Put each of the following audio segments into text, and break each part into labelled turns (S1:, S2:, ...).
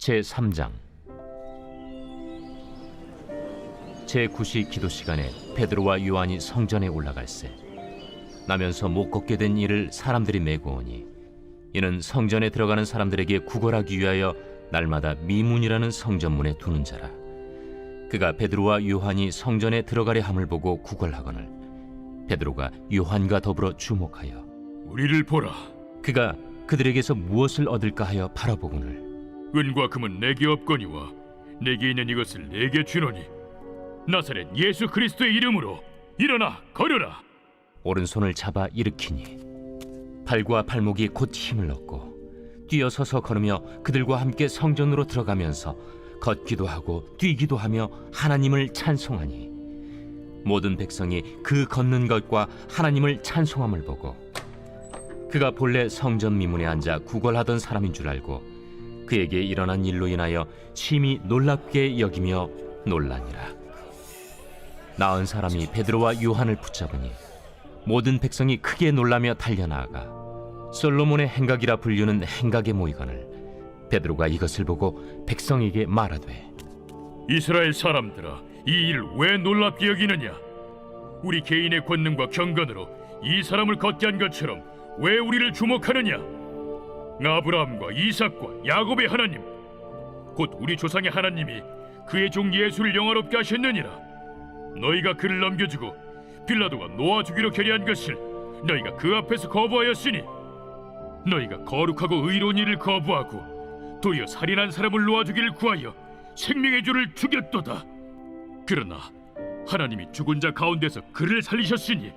S1: 제3장. 제9시 기도 시간에 베드로와 요한이 성전에 올라갈새 나면서 못 걷게 된 이를 사람들이 메고 오니 이는 성전에 들어가는 사람들에게 구걸하기 위하여 날마다 미문이라는 성전문에 두는 자라. 그가 베드로와 요한이 성전에 들어가려 함을 보고 구걸하거늘 베드로가 요한과 더불어 주목하여
S2: 우리를 보라.
S1: 그가 그들에게서 무엇을 얻을까 하여 바라보거늘
S2: 은과 금은 내게 없거니와 내게 있는 이것을 내게 주노니 나사렛 예수 그리스도의 이름으로 일어나 걸으라.
S1: 오른손을 잡아 일으키니 발과 발목이 곧 힘을 얻고 뛰어서서 걸으며 그들과 함께 성전으로 들어가면서 걷기도 하고 뛰기도 하며 하나님을 찬송하니 모든 백성이 그 걷는 것과 하나님을 찬송함을 보고 그가 본래 성전 미문에 앉아 구걸하던 사람인 줄 알고 그에게 일어난 일로 인하여 심히 놀랍게 여기며 놀라니라. 나은 사람이 베드로와 요한을 붙잡으니 모든 백성이 크게 놀라며 달려나아가 솔로몬의 행각이라 불리는 행각에 모이거늘 베드로가 이것을 보고 백성에게 말하되
S2: 이스라엘 사람들아, 이 일을 왜 놀랍게 여기느냐? 우리 개인의 권능과 경건으로 이 사람을 걷게 한 것처럼 왜 우리를 주목하느냐? 아브라함과 이삭과 야곱의 하나님, 곧 우리 조상의 하나님이 그의 종 예수를 영화롭게 하셨느니라. 너희가 그를 넘겨주고 빌라도가 놓아주기로 결의한 것을 너희가 그 앞에서 거부하였으니 너희가 거룩하고 의로운 일을 거부하고 도리어 살인한 사람을 놓아주기를 구하여 생명의 주를 죽였도다. 그러나 하나님이 죽은 자 가운데서 그를 살리셨으니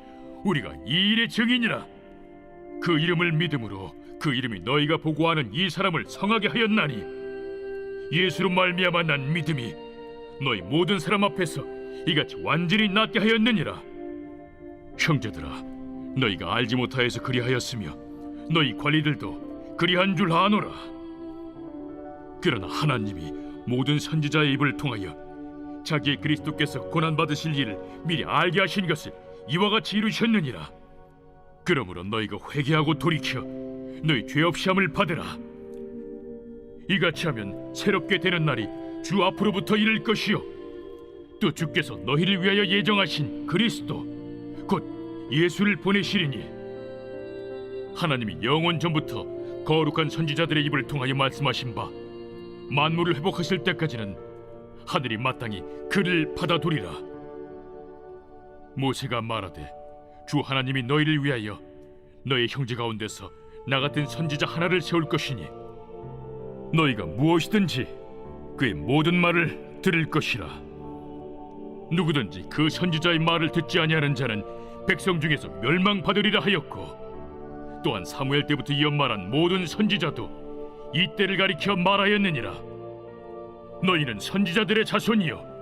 S2: 우리가 이 일의 증인이라. 그 이름을 믿음으로 그 이름이 너희가 보고하는 이 사람을 성하게 하였나니 예수로 말미암아 난 믿음이 너희 모든 사람 앞에서 이같이 완전히 낫게 하였느니라. 형제들아, 너희가 알지 못하여서 그리하였으며 너희 관리들도 그리한 줄 아노라. 그러나 하나님이 모든 선지자의 입을 통하여 자기의 그리스도께서 고난받으실 일을 미리 알게 하신 것을 이와 같이 이루셨느니라. 그러므로 너희가 회개하고 돌이켜 너희 죄 없이 함을 받으라. 이같이 하면 새롭게 되는 날이 주 앞으로부터 이를 것이요 또 주께서 너희를 위하여 예정하신 그리스도 곧 예수를 보내시리니 하나님이 영원 전부터 거룩한 선지자들의 입을 통하여 말씀하신 바 만물을 회복하실 때까지는 하늘이 마땅히 그를 받아두리라. 모세가 말하되 주 하나님이 너희를 위하여 너희 형제 가운데서 나 같은 선지자 하나를 세울 것이니 너희가 무엇이든지 그의 모든 말을 들을 것이라. 누구든지 그 선지자의 말을 듣지 아니하는 자는 백성 중에서 멸망받으리라 하였고 또한 사무엘 때부터 이어 말한 모든 선지자도 이 때를 가리켜 말하였느니라. 너희는 선지자들의 자손이요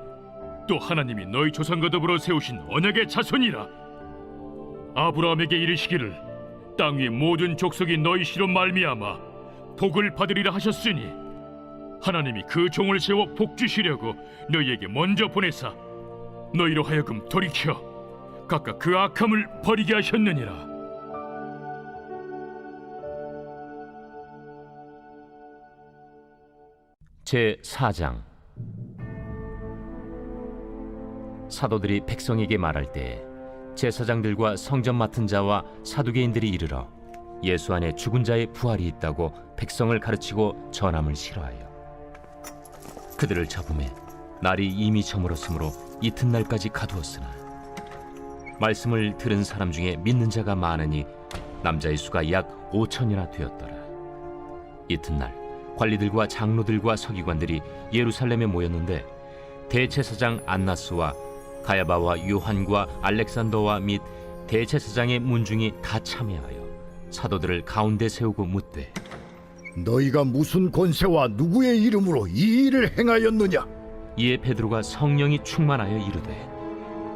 S2: 또 하나님이 너희 조상과 더불어 세우신 언약의 자손이라. 아브라함에게 이르시기를 땅 위의 모든 족속이 너희 씨로 말미암아 복을 받으리라 하셨으니 하나님이 그 종을 세워 복 주시려고 너희에게 먼저 보내사 너희로 하여금 돌이켜 각각 그 악함을 버리게 하셨느니라.
S1: 제4장. 사도들이 백성에게 말할 때 제사장들과 성전 맡은 자와 사두개인들이 이르러 예수 안에 죽은 자의 부활이 있다고 백성을 가르치고 전함을 싫어하여 그들을 잡음에 날이 이미 저물었으므로 이튿날까지 가두었으나 말씀을 들은 사람 중에 믿는 자가 많으니 남자의 수가 약 5천이나 되었더라. 이튿날 관리들과 장로들과 서기관들이 예루살렘에 모였는데 대제사장 안나스와 가야바와 요한과 알렉산더와 및 대제사장의 문중이 다 참여하여 사도들을 가운데 세우고 묻되
S3: 너희가 무슨 권세와 누구의 이름으로 이 일을 행하였느냐?
S1: 이에 베드로가 성령이 충만하여 이르되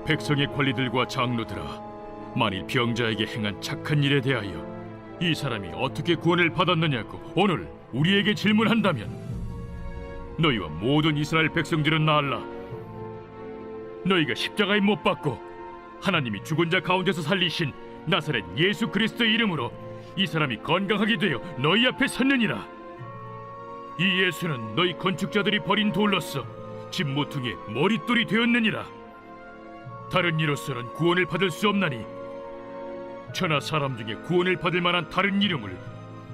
S2: 백성의 관리들과 장로들아, 만일 병자에게 행한 착한 일에 대하여 이 사람이 어떻게 구원을 받았느냐고 오늘 우리에게 질문한다면 너희와 모든 이스라엘 백성들은 알라. 너희가 십자가에 못 박고 하나님이 죽은 자 가운데서 살리신 나사렛 예수 그리스도의 이름으로 이 사람이 건강하게 되어 너희 앞에 섰느니라. 이 예수는 너희 건축자들이 버린 돌로서 집 모퉁이의 머릿돌이 되었느니라. 다른 이로서는 구원을 받을 수 없나니 천하 사람 중에 구원을 받을 만한 다른 이름을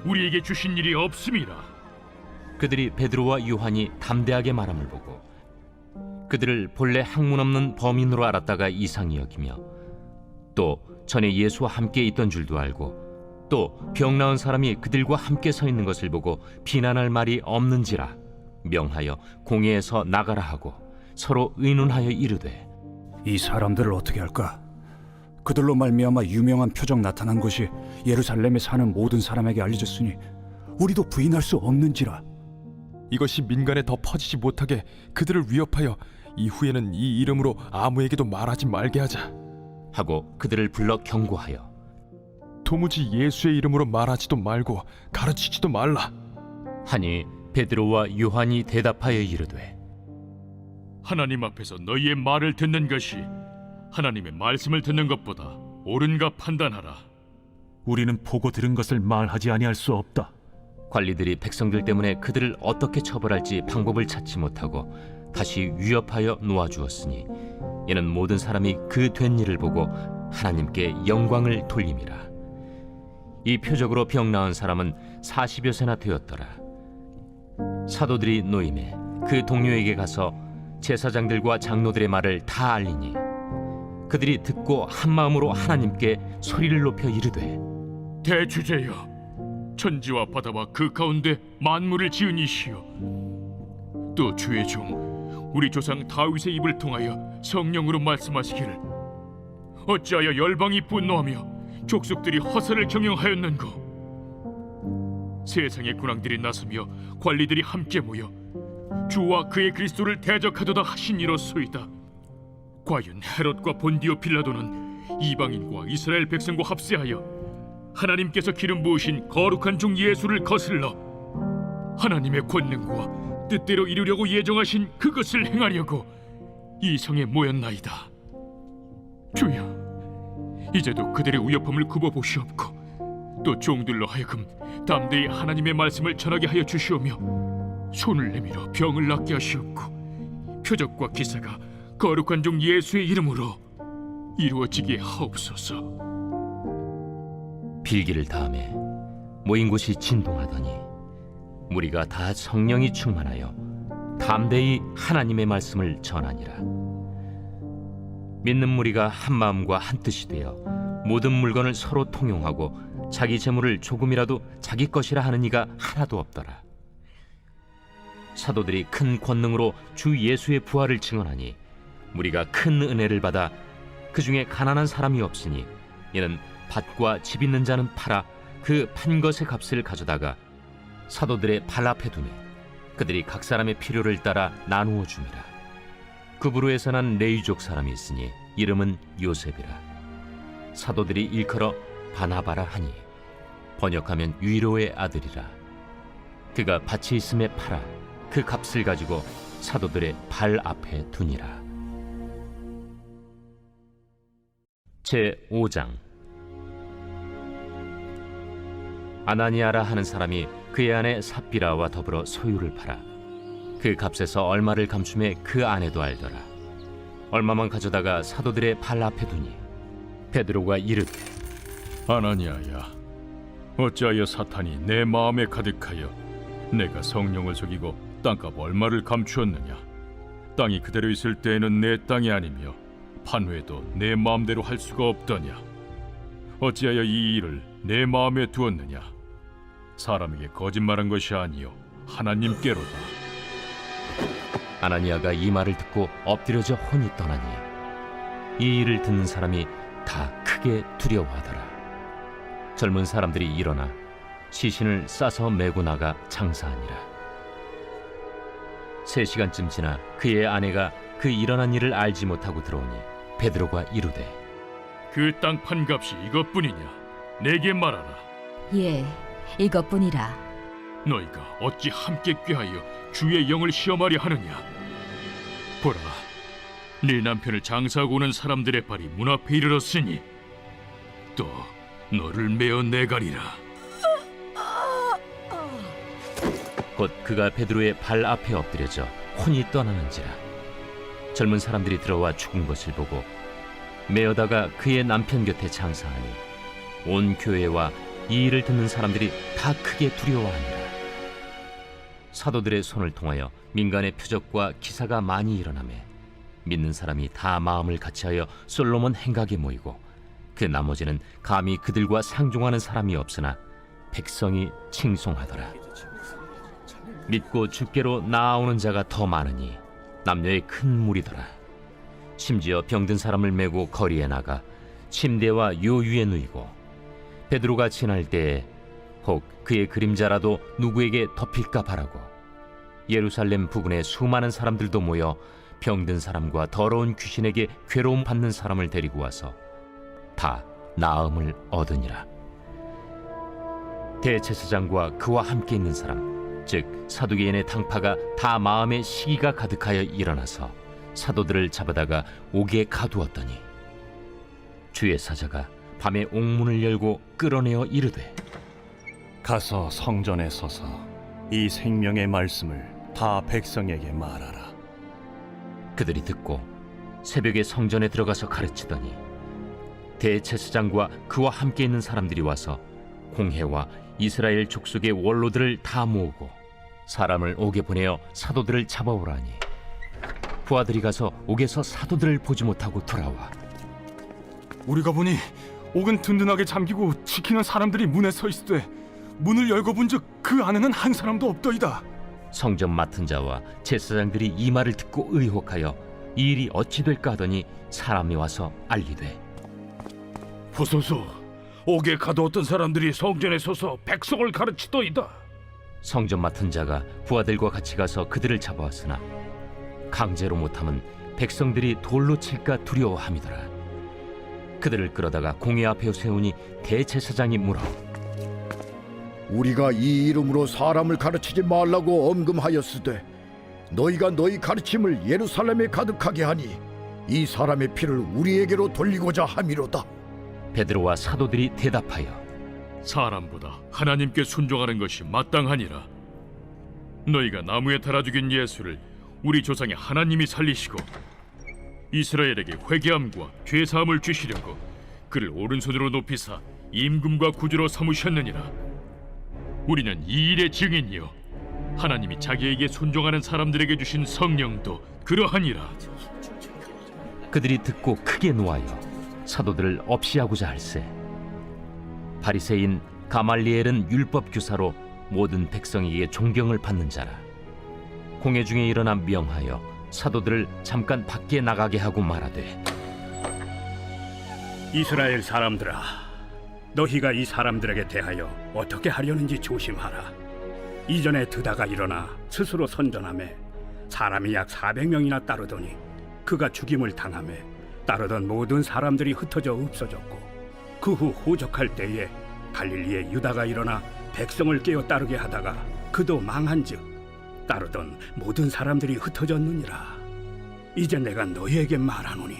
S2: 우리에게 주신 일이 없음이라.
S1: 그들이 베드로와 요한이 담대하게 말함을 보고 그들을 본래 학문 없는 범인으로 알았다가 이상히 여기며 또 전에 예수와 함께 있던 줄도 알고 또 병 나은 사람이 그들과 함께 서 있는 것을 보고 비난할 말이 없는지라 명하여 공회에서 나가라 하고 서로 의논하여 이르되
S4: 이 사람들을 어떻게 할까? 그들로 말미암아 유명한 표적 나타난 것이 예루살렘에 사는 모든 사람에게 알려졌으니 우리도 부인할 수 없는지라.
S5: 이것이 민간에 더 퍼지지 못하게 그들을 위협하여 이후에는 이 이름으로 아무에게도 말하지 말게 하자.
S1: 하고 그들을 불러 경고하여
S5: 도무지 예수의 이름으로 말하지도 말고 가르치지도 말라.
S1: 하니 베드로와 요한이 대답하여 이르되
S2: 하나님 앞에서 너희의 말을 듣는 것이 하나님의 말씀을 듣는 것보다 옳은가 판단하라.
S6: 우리는 보고 들은 것을 말하지 아니할 수 없다.
S1: 관리들이 백성들 때문에 그들을 어떻게 처벌할지 방법을 찾지 못하고 다시 위협하여 놓아주었으니 이는 모든 사람이 그 된 일을 보고 하나님께 영광을 돌림이라. 이 표적으로 병 나은 사람은 40여 세나 되었더라. 사도들이 노임에 그 동료에게 가서 제사장들과 장로들의 말을 다 알리니 그들이 듣고 한 마음으로 하나님께 소리를 높여 이르되
S2: 대주제여, 천지와 바다와 그 가운데 만물을 지은 이시여, 또 주의 종 우리 조상 다윗의 입을 통하여 성령으로 말씀하시기를 어찌하여 열방이 분노하며 족속들이 허사를 경영하였는고. 세상의 군왕들이 나서며 관리들이 함께 모여 주와 그의 그리스도를 대적하도다 하신 이로소이다. 과연 헤롯과 본디오 빌라도는 이방인과 이스라엘 백성과 합세하여 하나님께서 기름 부으신 거룩한 종 예수를 거슬러 하나님의 권능과 뜻대로 이루려고 예정하신 그것을 행하려고 이 성에 모였나이다. 주여, 이제도 그들의 위협함을 굽어보시옵고 또 종들로 하여금 담대히 하나님의 말씀을 전하게 하여 주시오며 손을 내밀어 병을 낫게 하시옵고 표적과 기사가 거룩한 종 예수의 이름으로 이루어지게 하옵소서.
S1: 빌기를 다음에 모인 곳이 진동하더니 무리가 다 성령이 충만하여 담대히 하나님의 말씀을 전하니라. 믿는 무리가 한 마음과 한 뜻이 되어 모든 물건을 서로 통용하고 자기 재물을 조금이라도 자기 것이라 하는 이가 하나도 없더라. 사도들이 큰 권능으로 주 예수의 부활을 증언하니 무리가 큰 은혜를 받아 그 중에 가난한 사람이 없으니 이는 밭과 집 있는 자는 팔아 그 판 것의 값을 가져다가 사도들의 발 앞에 두니 그들이 각 사람의 필요를 따라 나누어 줍니다. 그부로에서 난 레위족 사람이 있으니 이름은 요셉이라. 사도들이 일컬어 바나바라 하니 번역하면 위로의 아들이라. 그가 밭이 있음에 팔아 그 값을 가지고 사도들의 발 앞에 두니라. 제5장. 아나니아라 하는 사람이 그의 아내 삽비라와 더불어 소유를 팔아 그 값에서 얼마를 감춤해 그 아내도 알더라. 얼마만 가져다가 사도들의 발 앞에 두니 베드로가 이르되
S2: 아나니아야, 어찌하여 사탄이 내 마음에 가득하여 내가 성령을 속이고 땅값 얼마를 감추었느냐. 땅이 그대로 있을 때에는 내 땅이 아니며 판회도 내 마음대로 할 수가 없더냐. 어찌하여 이 일을 내 마음에 두었느냐. 사람에게 거짓말한 것이 아니요 하나님께로다.
S1: 아나니아가 이 말을 듣고 엎드려져 혼이 떠나니 이 일을 듣는 사람이 다 크게 두려워하더라. 젊은 사람들이 일어나 시신을 싸서 메고 나가 장사하니라. 3시간쯤 지나 그의 아내가 그 일어난 일을 알지 못하고 들어오니 베드로가 이르되
S2: 그 땅 판값이 이것뿐이냐. 내게 말하라.
S7: 예, 이것뿐이라.
S2: 너희가 어찌 함께 꾀하여 주의 영을 시험하려 하느냐. 보라, 네 남편을 장사하고 오는 사람들의 발이 문 앞에 이르렀으니 또 너를 메어 내가리라.
S1: 곧 그가 베드로의 발 앞에 엎드려져 혼이 떠나는지라. 젊은 사람들이 들어와 죽은 것을 보고 메어다가 그의 남편 곁에 장사하니 온 교회와 이 일을 듣는 사람들이 다 크게 두려워하니라. 사도들의 손을 통하여 민간의 표적과 기사가 많이 일어나매 믿는 사람이 다 마음을 같이하여 솔로몬 행각에 모이고 그 나머지는 감히 그들과 상종하는 사람이 없으나 백성이 칭송하더라. 믿고 주께로 나아오는 자가 더 많으니 남녀의 큰 무리더라. 심지어 병든 사람을 메고 거리에 나가 침대와 요유에 누이고 베드로가 지날 때에 혹 그의 그림자라도 누구에게 덮일까 바라고 예루살렘 부근에 수많은 사람들도 모여 병든 사람과 더러운 귀신에게 괴로움 받는 사람을 데리고 와서 다 나음을 얻으니라. 대제사장과 그와 함께 있는 사람 즉 사두개인의 당파가 다 마음에 시기가 가득하여 일어나서 사도들을 잡아다가 옥에 가두었더니 주의 사자가 밤에 옥문을 열고 끌어내어 이르되
S8: 가서 성전에 서서 이 생명의 말씀을 다 백성에게 말하라.
S1: 그들이 듣고 새벽에 성전에 들어가서 가르치더니 대제사장과 그와 함께 있는 사람들이 와서 공회와 이스라엘 족속의 원로들을 다 모으고 사람을 옥에 보내어 사도들을 잡아오라니 부하들이 가서 옥에서 사도들을 보지 못하고 돌아와
S4: 우리가 보니 옥은 든든하게 잠기고 지키는 사람들이 문에 서 있으되 문을 열고 본즉 그 안에는 한 사람도 없더이다.
S1: 성전 맡은 자와 제사장들이 이 말을 듣고 의혹하여 이 일이 어찌 될까 하더니 사람이 와서 알리되
S3: 보소서, 옥에 가두었던 사람들이 성전에 서서 백성을 가르치더이다.
S1: 성전 맡은 자가 부하들과 같이 가서 그들을 잡아왔으나 강제로 못하면 백성들이 돌로 칠까 두려워함이더라. 그들을 끌어다가 공회 앞에 세우니 대제사장이 물어
S3: 우리가 이 이름으로 사람을 가르치지 말라고 엄금하였으되 너희가 너희 가르침을 예루살렘에 가득하게 하니 이 사람의 피를 우리에게로 돌리고자 함이로다.
S1: 베드로와 사도들이 대답하여
S2: 사람보다 하나님께 순종하는 것이 마땅하니라. 너희가 나무에 달아 죽인 예수를 우리 조상의 하나님이 살리시고 이스라엘에게 회개함과 죄 사함을 주시려고 그를 오른손으로 높이사 임금과 구주로 삼으셨느니라. 우리는 이 일의 증인이요 하나님이 자기에게 순종하는 사람들에게 주신 성령도 그러하니라.
S1: 그들이 듣고 크게 노하여 사도들을 없이하고자 할세 바리새인 가말리엘은 율법 교사로 모든 백성에게 존경을 받는 자라. 공회 중에 일어나 명하여 사도들을 잠깐 밖에 나가게 하고 말하되
S9: 이스라엘 사람들아, 너희가 이 사람들에게 대하여 어떻게 하려는지 조심하라. 이전에 드다가 일어나 스스로 선전하매 사람이 약 400명이나 따르더니 그가 죽임을 당하매 따르던 모든 사람들이 흩어져 없어졌고 그 후 호적할 때에 갈릴리에 유다가 일어나 백성을 깨어 따르게 하다가 그도 망한즉 따르던 모든 사람들이 흩어졌느니라. 이제 내가 너희에게 말하노니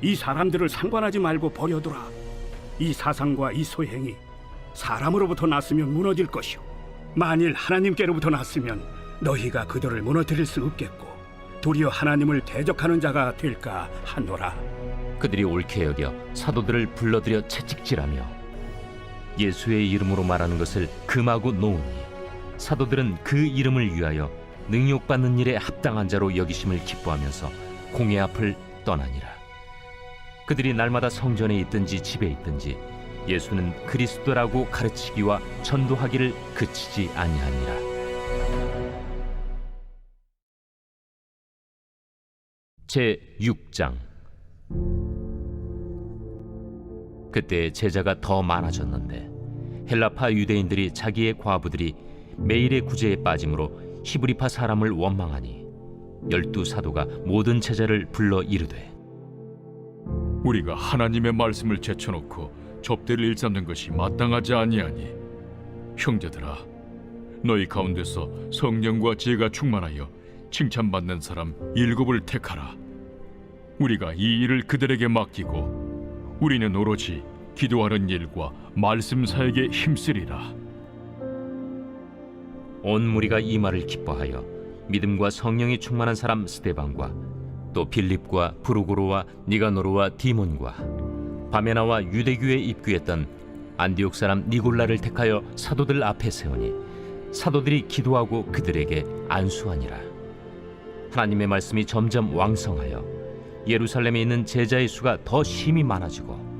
S9: 이 사람들을 상관하지 말고 버려두라. 이 사상과 이 소행이 사람으로부터 났으면 무너질 것이요 만일 하나님께로부터 났으면 너희가 그들을 무너뜨릴 수 없겠고 도리어 하나님을 대적하는 자가 될까 하노라.
S1: 그들이 옳게 여겨 사도들을 불러들여 채찍질하며 예수의 이름으로 말하는 것을 금하고 놓으니 사도들은 그 이름을 위하여 능욕받는 일에 합당한 자로 여기심을 기뻐하면서 공회 앞을 떠나니라. 그들이 날마다 성전에 있든지 집에 있든지 예수는 그리스도라고 가르치기와 전도하기를 그치지 아니하니라. 제 6장. 그때 제자가 더 많아졌는데 헬라파 유대인들이 자기의 과부들이 매일의 구제에 빠짐으로 히브리파 사람을 원망하니 12 사도가 모든 제자를 불러 이르되
S2: 우리가 하나님의 말씀을 제쳐놓고 접대를 일삼는 것이 마땅하지 아니하니 형제들아, 너희 가운데서 성령과 지혜가 충만하여 칭찬받는 사람 7을 택하라. 우리가 이 일을 그들에게 맡기고 우리는 오로지 기도하는 일과 말씀 사역에 힘쓰리라.
S1: 온 무리가 이 말을 기뻐하여 믿음과 성령이 충만한 사람 스데반과 또 빌립과 브루고로와 니가노르와 디몬과 바메나와 유대교에 입교했던 안디옥 사람 니골라를 택하여 사도들 앞에 세우니 사도들이 기도하고 그들에게 안수하니라. 하나님의 말씀이 점점 왕성하여 예루살렘에 있는 제자의 수가 더 심히 많아지고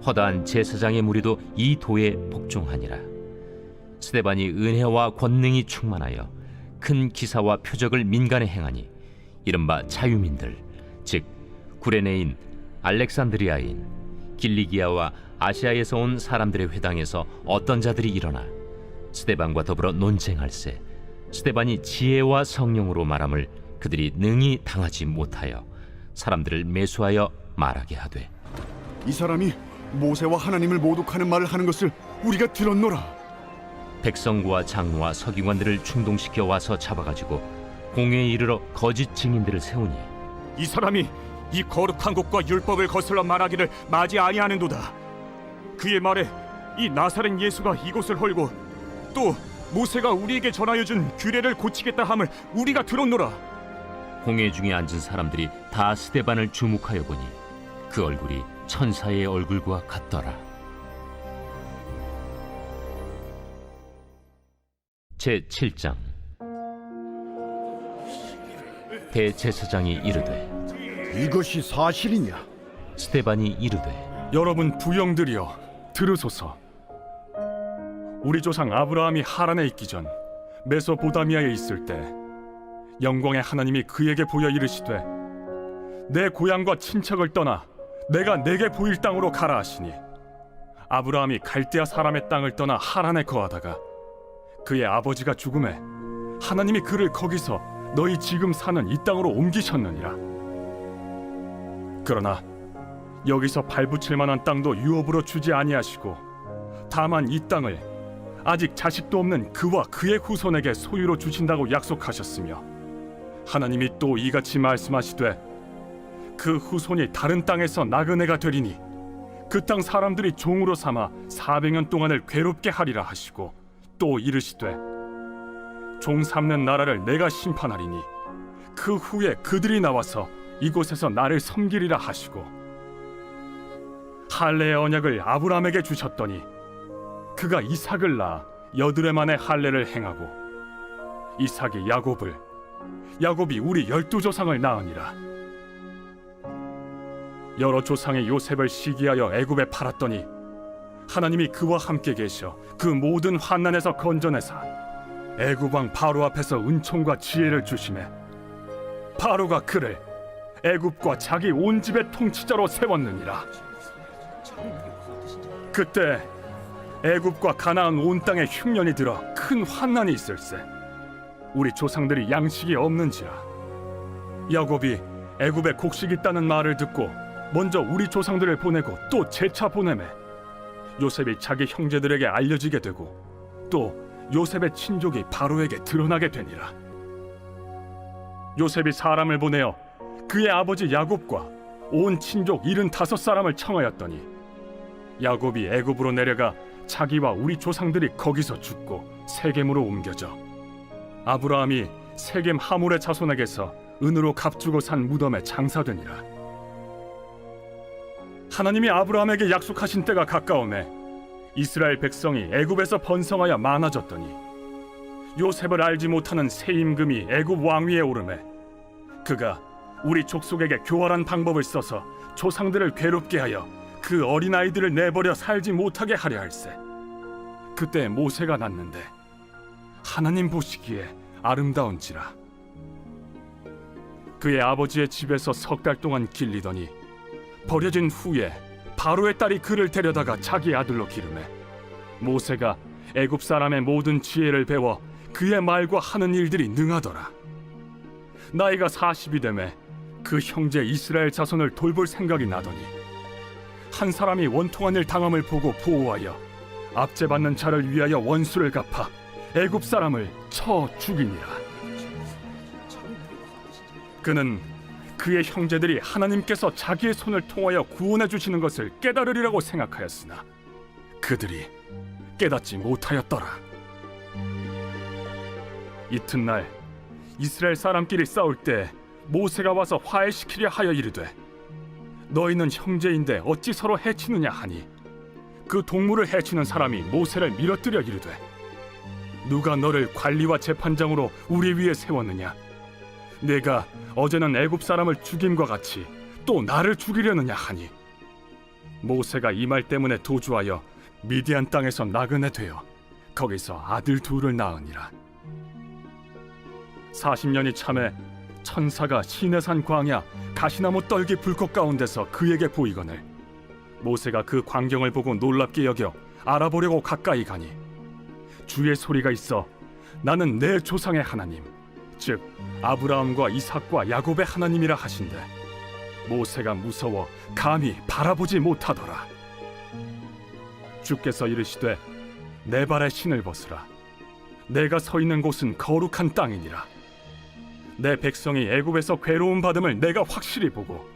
S1: 허다한 제사장의 무리도 이 도에 복종하니라. 스데반이 은혜와 권능이 충만하여 큰 기사와 표적을 민간에 행하니 이른바 자유민들 즉 구레네인, 알렉산드리아인, 길리기아와 아시아에서 온 사람들의 회당에서 어떤 자들이 일어나 스데반과 더불어 논쟁할세 스데반이 지혜와 성령으로 말함을 그들이 능히 당하지 못하여 사람들을 매수하여 말하게 하되
S4: 이 사람이 모세와 하나님을 모독하는 말을 하는 것을 우리가 들었노라.
S1: 백성과 장로와 서기관들을 충동시켜 와서 잡아가지고 공회에 이르러 거짓 증인들을 세우니
S4: 이 사람이 이 거룩한 곳과 율법을 거슬러 말하기를 마지 아니하는도다. 그의 말에 이 나사렛 예수가 이곳을 헐고 또 모세가 우리에게 전하여 준 규례를 고치겠다 함을 우리가 들었노라.
S1: 공회 중에 앉은 사람들이 다 스데반을 주목하여 보니 그 얼굴이 천사의 얼굴과 같더라. 제7장. 대제사장이 이르되
S3: 이것이 사실이냐?
S1: 스데반이 이르되
S4: 여러분 부영들이여 들으소서. 우리 조상 아브라함이 하란에 있기 전 메소포다미아에 있을 때 영광의 하나님이 그에게 보여 이르시되 내 고향과 친척을 떠나 내가 내게 보일 땅으로 가라 하시니 아브라함이 갈대아 사람의 땅을 떠나 하란에 거하다가 그의 아버지가 죽음에 하나님이 그를 거기서 너희 지금 사는 이 땅으로 옮기셨느니라. 그러나 여기서 발붙일 만한 땅도 유업으로 주지 아니하시고 다만 이 땅을 아직 자식도 없는 그와 그의 후손에게 소유로 주신다고 약속하셨으며 하나님이 또 이같이 말씀하시되 그 후손이 다른 땅에서 나그네가 되리니 그 땅 사람들이 종으로 삼아 400년 동안을 괴롭게 하리라 하시고 또 이르시되 종 삼는 나라를 내가 심판하리니 그 후에 그들이 나와서 이곳에서 나를 섬기리라 하시고 할례의 언약을 아브라함에게 주셨더니 그가 이삭을 낳아 여드레 만에 할례를 행하고 이삭이 야곱을 야곱이 우리 12조상을 낳으니라. 여러 조상의 요셉을 시기하여 애굽에 팔았더니 하나님이 그와 함께 계셔 그 모든 환난에서 건져내사 애굽 왕 바로 앞에서 은총과 지혜를 주시매 바로가 그를 애굽과 자기 온 집의 통치자로 세웠느니라. 그때 애굽과 가나안 온 땅에 흉년이 들어 큰 환난이 있을세 우리 조상들이 양식이 없는지라. 야곱이 애굽에 곡식 있다는 말을 듣고 먼저 우리 조상들을 보내고 또 재차 보내매 요셉이 자기 형제들에게 알려지게 되고 또 요셉의 친족이 바로에게 드러나게 되니라. 요셉이 사람을 보내어 그의 아버지 야곱과 온 친족 75사람을 청하였더니 야곱이 애굽으로 내려가 자기와 우리 조상들이 거기서 죽고 세겜으로 옮겨져 아브라함이 세겜 하몰의 자손에게서 은으로 값주고 산 무덤에 장사되니라. 하나님이 아브라함에게 약속하신 때가 가까우매 이스라엘 백성이 애굽에서 번성하여 많아졌더니 요셉을 알지 못하는 새 임금이 애굽 왕위에 오르매 그가 우리 족속에게 교활한 방법을 써서 조상들을 괴롭게 하여 그 어린아이들을 내버려 살지 못하게 하려 할세. 그때 모세가 났는데 하나님 보시기에 아름다운지라. 그의 아버지의 집에서 3달 동안 길리더니 버려진 후에 바로의 딸이 그를 데려다가 자기 아들로 기르매 모세가 애굽 사람의 모든 지혜를 배워 그의 말과 하는 일들이 능하더라. 나이가 40이 되매 그 형제 이스라엘 자손을 돌볼 생각이 나더니 한 사람이 원통한 일 당함을 보고 보호하여 압제받는 자를 위하여 원수를 갚아 애굽 사람을 쳐 죽이니라. 그는 그의 형제들이 하나님께서 자기의 손을 통하여 구원해 주시는 것을 깨달으리라고 생각하였으나 그들이 깨닫지 못하였더라. 이튿날 이스라엘 사람끼리 싸울 때 모세가 와서 화해시키려 하여 이르되 너희는 형제인데 어찌 서로 해치느냐 하니 그 동물을 해치는 사람이 모세를 밀어뜨려 이르되 누가 너를 관리와 재판장으로 우리 위에 세웠느냐 내가 어제는 애굽 사람을 죽임과 같이 또 나를 죽이려느냐 하니 모세가 이 말 때문에 도주하여 미디안 땅에서 나그네 되어 거기서 아들 둘을 낳으니라. 40년이 참에 천사가 시내산 광야 가시나무 떨기 불꽃 가운데서 그에게 보이거늘 모세가 그 광경을 보고 놀랍게 여겨 알아보려고 가까이 가니 주의 소리가 있어 나는 내 조상의 하나님 즉 아브라함과 이삭과 야곱의 하나님이라 하신대 모세가 무서워 감히 바라보지 못하더라. 주께서 이르시되 내 발에 신을 벗으라 내가 서 있는 곳은 거룩한 땅이니라. 내 백성이 애굽에서 괴로움 받음을 내가 확실히 보고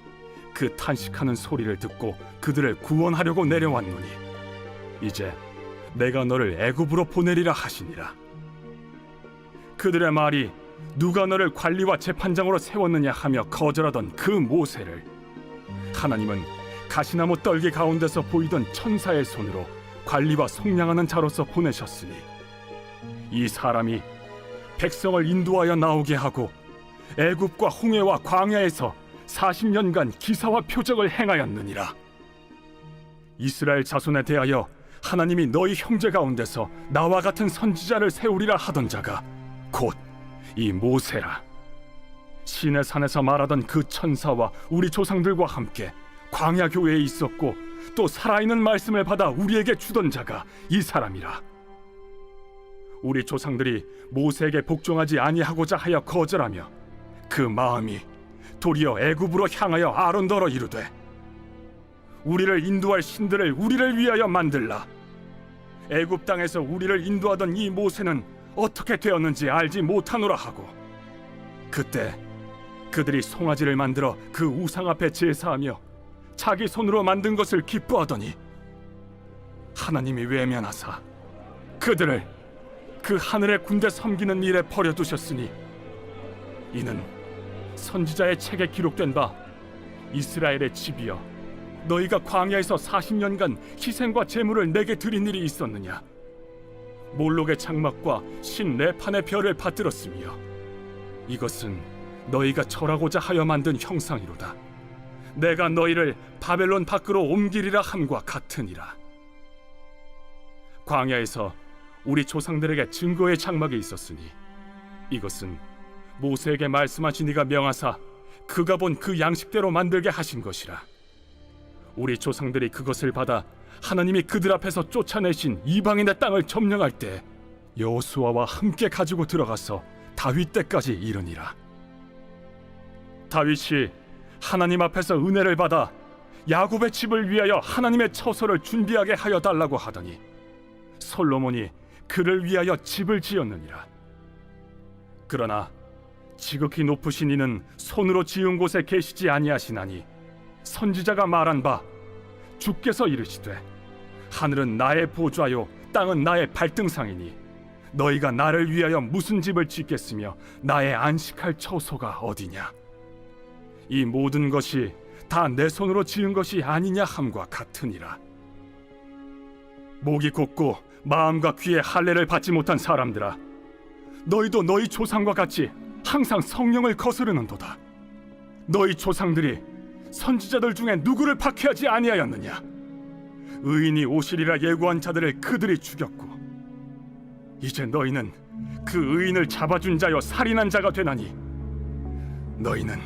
S4: 그 탄식하는 소리를 듣고 그들을 구원하려고 내려왔노니 이제 내가 너를 애굽으로 보내리라 하시니라. 그들의 말이 누가 너를 관리와 재판장으로 세웠느냐 하며 거절하던 그 모세를 하나님은 가시나무 떨기 가운데서 보이던 천사의 손으로 관리와 속량하는 자로서 보내셨으니 이 사람이 백성을 인도하여 나오게 하고 애굽과 홍해와 광야에서 40년간 기사와 표적을 행하였느니라. 이스라엘 자손에 대하여 하나님이 너희 형제 가운데서 나와 같은 선지자를 세우리라 하던 자가 곧 이 모세라. 시내 산에서 말하던 그 천사와 우리 조상들과 함께 광야 교회에 있었고 또 살아있는 말씀을 받아 우리에게 주던 자가 이 사람이라. 우리 조상들이 모세에게 복종하지 아니하고자 하여 거절하며 그 마음이 도리어 애굽으로 향하여 아론더러 이르되 우리를 인도할 신들을 우리를 위하여 만들라. 애굽 땅에서 우리를 인도하던 이 모세는 어떻게 되었는지 알지 못하노라 하고 그때 그들이 송아지를 만들어 그 우상 앞에 제사하며 자기 손으로 만든 것을 기뻐하더니 하나님이 외면하사 그들을 그 하늘의 군대 섬기는 일에 버려두셨으니 이는 선지자의 책에 기록된 바 이스라엘의 집이여 너희가 광야에서 40년간 희생과 제물을 내게 드린 일이 있었느냐 몰록의 장막과 신 레판의 별을 받들었으며 이것은 너희가 절하고자 하여 만든 형상이로다. 내가 너희를 바벨론 밖으로 옮기리라 함과 같으니라. 광야에서 우리 조상들에게 증거의 장막이 있었으니 이것은 모세에게 말씀하신 이가 명하사 그가 본 그 양식대로 만들게 하신 것이라. 우리 조상들이 그것을 받아 하나님이 그들 앞에서 쫓아내신 이방인의 땅을 점령할 때 여호수아와 함께 가지고 들어가서 다윗 때까지 이르니라. 다윗이 하나님 앞에서 은혜를 받아 야곱의 집을 위하여 하나님의 처소를 준비하게 하여 달라고 하더니 솔로몬이 그를 위하여 집을 지었느니라. 그러나 지극히 높으신 이는 손으로 지은 곳에 계시지 아니하시나니 선지자가 말한 바 주께서 이르시되 하늘은 나의 보좌요 땅은 나의 발등상이니 너희가 나를 위하여 무슨 집을 짓겠으며 나의 안식할 처소가 어디냐. 이 모든 것이 다 내 손으로 지은 것이 아니냐 함과 같으니라. 목이 곧고 마음과 귀에 할례를 받지 못한 사람들아 너희도 너희 조상과 같이 항상 성령을 거스르는도다. 너희 조상들이 선지자들 중에 누구를 박해하지 아니하였느냐. 의인이 오시리라 예고한 자들을 그들이 죽였고 이제 너희는 그 의인을 잡아준 자여 살인한 자가 되나니 너희는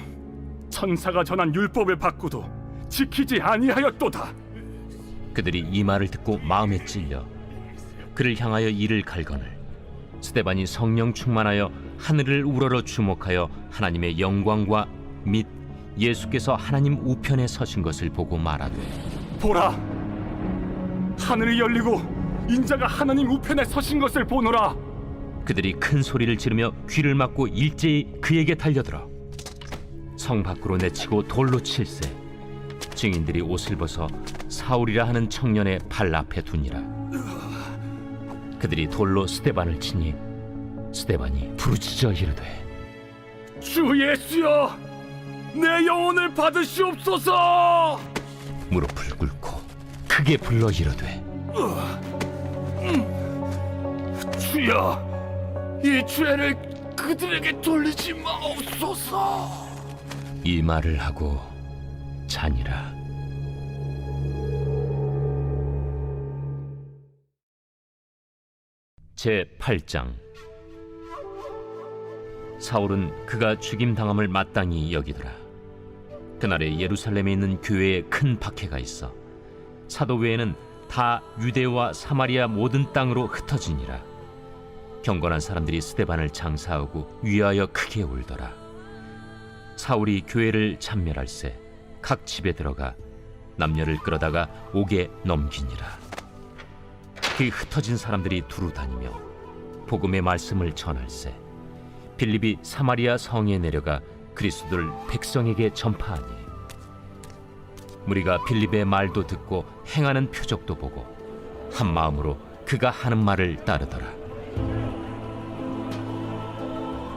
S4: 천사가 전한 율법을 받고도 지키지 아니하였도다.
S1: 그들이 이 말을 듣고 마음에 찔려 그를 향하여 이를 갈거늘 스데반이 성령 충만하여 하늘을 우러러 주목하여 하나님의 영광과 및 예수께서 하나님 우편에 서신 것을 보고 말하되
S4: 보라 하늘이 열리고 인자가 하나님 우편에 서신 것을 보노라.
S1: 그들이 큰 소리를 지르며 귀를 막고 일제히 그에게 달려들어 성 밖으로 내치고 돌로 칠세 증인들이 옷을 벗어 사울이라 하는 청년의 발 앞에 두니라. 그들이 돌로 스데반을 치니 스데반이 부르짖어 이르되
S4: 주 예수여, 내 영혼을 받으시옵소서.
S1: 무릎을 꿇고 크게 불러 이르되
S4: 주여, 이 죄를 그들에게 돌리지 마옵소서.
S1: 이 말을 하고 자니라. 제 8장. 사울은 그가 죽임당함을 마땅히 여기더라. 그날에 예루살렘에 있는 교회에 큰 박해가 있어 사도 외에는 다 유대와 사마리아 모든 땅으로 흩어지니라. 경건한 사람들이 스데반을 장사하고 위하여 크게 울더라. 사울이 교회를 참멸할세 각 집에 들어가 남녀를 끌어다가 옥에 넘기니라. 그 흩어진 사람들이 두루 다니며 복음의 말씀을 전할세 빌립이 사마리아 성에 내려가 그리스도를 백성에게 전파하니 무리가 빌립의 말도 듣고 행하는 표적도 보고 한 마음으로 그가 하는 말을 따르더라.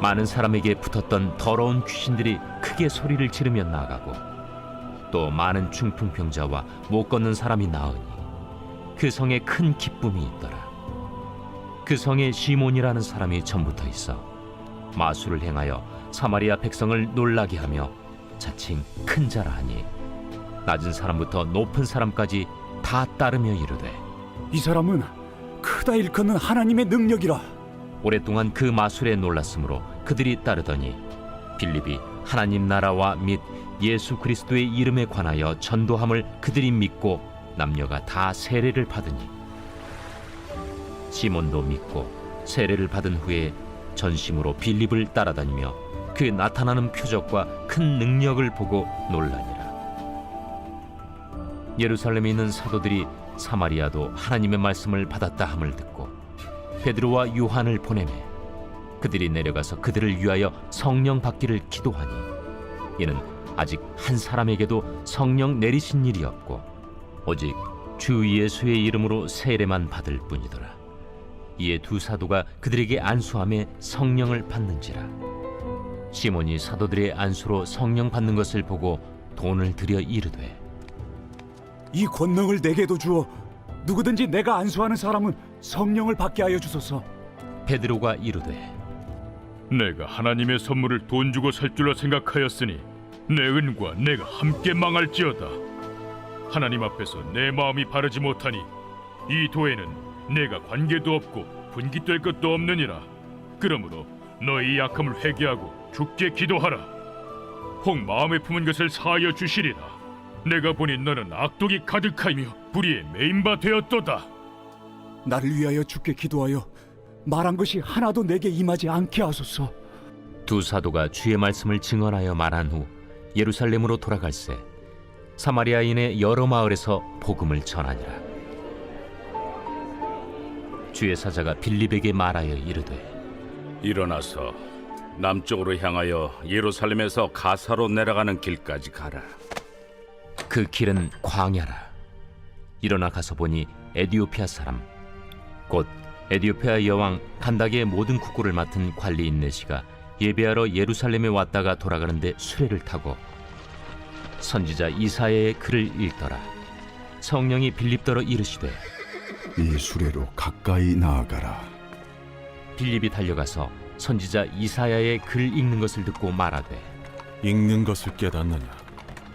S1: 많은 사람에게 붙었던 더러운 귀신들이 크게 소리를 지르며 나가고 또 많은 중풍병자와 못 걷는 사람이 나으니 그 성에 큰 기쁨이 있더라. 그 성에 시몬이라는 사람이 전부터 있어 마술을 행하여 사마리아 백성을 놀라게 하며 자칭 큰 자라 하니 낮은 사람부터 높은 사람까지 다 따르며 이르되
S9: 이 사람은 크다 일컫는 하나님의 능력이라.
S1: 오랫동안 그 마술에 놀랐으므로 그들이 따르더니 빌립이 하나님 나라와 및 예수 그리스도의 이름에 관하여 전도함을 그들이 믿고 남녀가 다 세례를 받으니 시몬도 믿고 세례를 받은 후에 전심으로 빌립을 따라다니며 그 나타나는 표적과 큰 능력을 보고 놀라니라. 예루살렘에 있는 사도들이 사마리아도 하나님의 말씀을 받았다 함을 듣고 베드로와 요한을 보내매 그들이 내려가서 그들을 위하여 성령 받기를 기도하니 이는 아직 한 사람에게도 성령 내리신 일이 없고 오직 주 예수의 이름으로 세례만 받을 뿐이더라. 이에 두 사도가 그들에게 안수함에 성령을 받는지라. 시몬이 사도들의 안수로 성령 받는 것을 보고 돈을 들여 이르되
S9: 이 권능을 내게도 주어 누구든지 내가 안수하는 사람은 성령을 받게 하여 주소서.
S1: 베드로가 이르되
S2: 내가 하나님의 선물을 돈 주고 살 줄로 생각하였으니 내 은과 내가 함께 망할지어다. 하나님 앞에서 내 마음이 바르지 못하니 이 도에는 내가 관계도 없고 분깃될 것도 없느니라. 그러므로 너희 약함을 회개하고 주께 기도하라. 혹 마음에 품은 것을 사하여 주시리라. 내가 보니 너는 악독이 가득하며 불의에 매인 바 되었도다.
S9: 나를 위하여 주께 기도하여 말한 것이 하나도 내게 임하지 않게 하소서.
S1: 두 사도가 주의 말씀을 증언하여 말한 후 예루살렘으로 돌아갈새 사마리아인의 여러 마을에서 복음을 전하니라. 주의 사자가 빌립에게 말하여 이르되
S10: 일어나서 남쪽으로 향하여 예루살렘에서 가사로 내려가는 길까지 가라.
S1: 그 길은 광야라. 일어나 가서 보니 에디오피아 사람 곧 에디오피아 여왕 간닥의 모든 국고를 맡은 관리인 네시가 예배하러 예루살렘에 왔다가 돌아가는데 수레를 타고 선지자 이사야의 글을 읽더라. 성령이 빌립더러 이르시되
S3: 이 수레로 가까이 나아가라.
S1: 빌립이 달려가서 선지자 이사야의 글 읽는 것을 듣고 말하되
S4: 읽는 것을 깨닫느냐?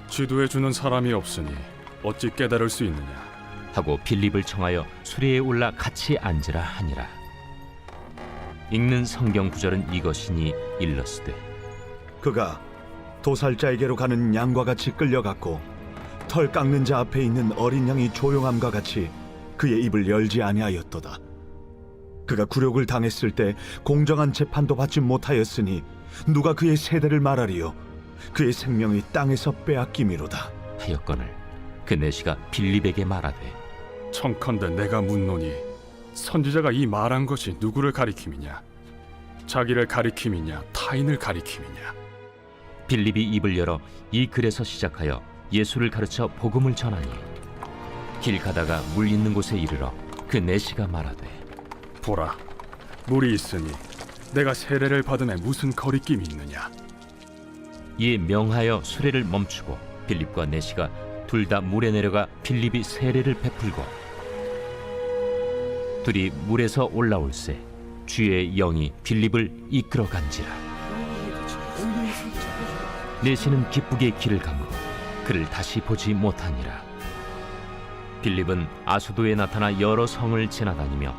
S4: 지도해 주는 사람이 없으니 어찌 깨달을 수 있느냐?
S1: 하고 빌립을 청하여 수레에 올라 같이 앉으라 하니라. 읽는 성경 구절은 이것이니 일러스되
S11: 그가 도살자에게로 가는 양과 같이 끌려갔고 털 깎는 자 앞에 있는 어린 양이 조용함과 같이 그의 입을 열지 아니하였도다. 그가 굴욕을 당했을 때 공정한 재판도 받지 못하였으니 누가 그의 세대를 말하리요? 그의 생명이 땅에서 빼앗김이로다
S1: 하였거늘 그 내시가 빌립에게 말하되
S4: 청컨대 내가 묻노니 선지자가 이 말한 것이 누구를 가리킴이냐? 자기를 가리킴이냐? 타인을 가리킴이냐?
S1: 빌립이 입을 열어 이 글에서 시작하여 예수를 가르쳐 복음을 전하니 길 가다가 물 있는 곳에 이르러 그 내시가 말하되
S4: 보라, 물이 있으니 내가 세례를 받음에 무슨 거리낌이 있느냐?
S1: 이에 명하여 수레를 멈추고 빌립과 내시가 둘 다 물에 내려가 빌립이 세례를 베풀고 둘이 물에서 올라올새 주의 영이 빌립을 이끌어 간지라. 내시는 기쁘게 길을 가므로 그를 다시 보지 못하니라. 빌립은 아수도에 나타나 여러 성을 지나다니며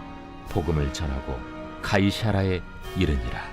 S1: 복음을 전하고 가이사라에 이르니라.